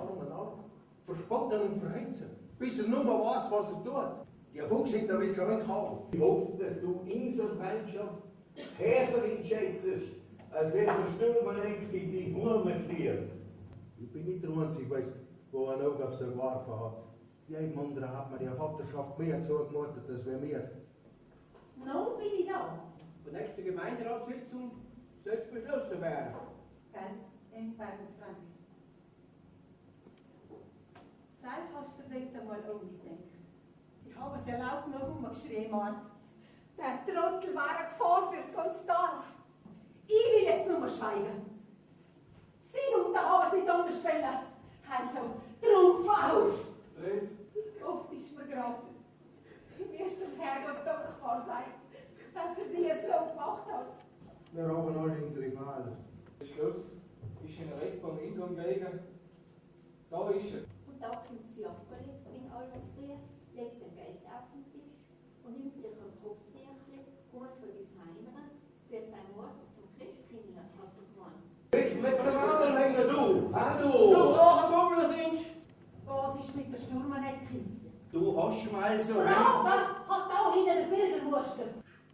Arm an Arm. Verspotten und verhetzen, bis er nur mal weiß, was er tut. Die Fuchs hinter will schon nicht haben. Ich hoffe, dass du unsere Freundschaft härter einschätzt, als wenn der Stürmerneck in die Wurme kriegt. Ich bin nicht der Einzige, der ein Auge auf so geworfen hat. Jedem anderen hat mir die Vaterschaft mehr zugemutet als wir mir. No, bin ich da. Die nächste Gemeinderatssitzung soll es beschlossen werden. Gell, Engberg und Franz. Selbst hast du dort einmal umgedenkt. Sie haben es ja laut noch rumgeschrien, Mart. Der Trottel war eine Gefahr fürs ganze Dorf. Ich will jetzt nur schweigen. Sie und da haben es nicht anders wollen. Also, Trumpf auf! Les? Oft ist mir geraten. Wie ist dem Herrgott dankbar sein, dass er dir so gemacht hat. Wir haben alle unsere Fehler. Der Schluss ist in Recht beim Eingang gelegen. Da ist es. Und da kommt sie abgelegt in Allensfried, legt ein Geld auf den Tisch und nimmt sich ein Kopftärchen, groß für die Feineren, für sein Mord zum Christkindl hat er gewonnen. Jetzt mit dem Anhänger, du! Du Du! Sachen sind. Was ist mit der Sturmenecke? Du hast mal so... Frau, da hat da hinten der Bürgerwurster.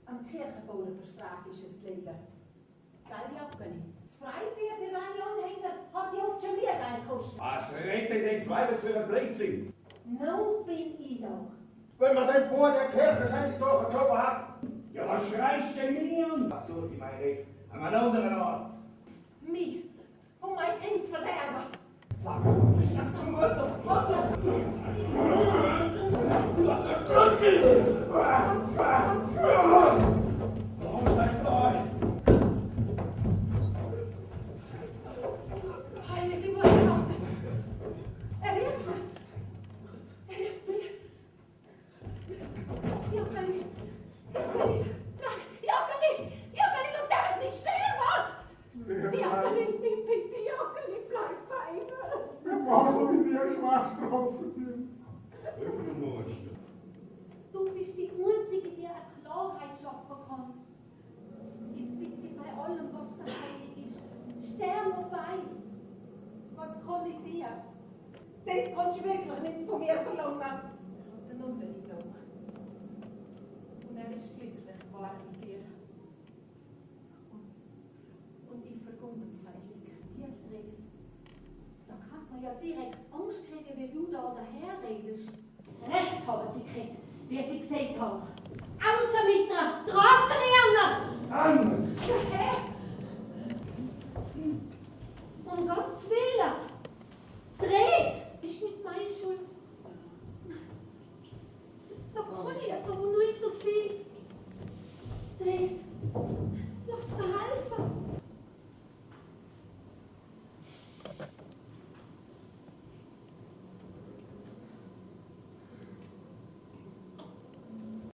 Am Kirchenbauernvertrag ist es gelegen. Gell, Jackeli? Das Freibier für meine Anhänger hat die oft schon wieder gekostet. Was rettet das Weiber zu einem Blödsinn? No bin ich da. Wenn man den Bauer der Kirche seine Sachen geschoben hat. Ja, was schreist du mir an? Ach so, ich meine, an einem anderen Ort. Mich und mein Kind zu verderben. Sag mal, ist das zum Mutter? Was ist das? Heilige Mutter Gottes. Er hilft mir. Er hilft mir. Jackeli. Jackeli. Nein, Jackeli. Jackeli, du darfst nicht sterben. Jackeli, bitte, Jackeli, bleib bei mir. Was soll ich dir Schwester hoffen? Du bist die Einzige, die eine Klarheit schaffen kann. Ich bitte bei allem, was da heilig ist, sterb noch bei. Was kann ich dir? Das kannst du wirklich nicht von mir verlangen. Den Unterricht. Und er ist glücklich geworden mit dir. Und ich vergunde zeitlich. Beatrix, da kann man ja direkt Angst kriegen, wie du da daherredest. Recht haben sie gekriegt, wie sie gesagt haben. Außer mit der Straßenlehrer! Anne! Hä?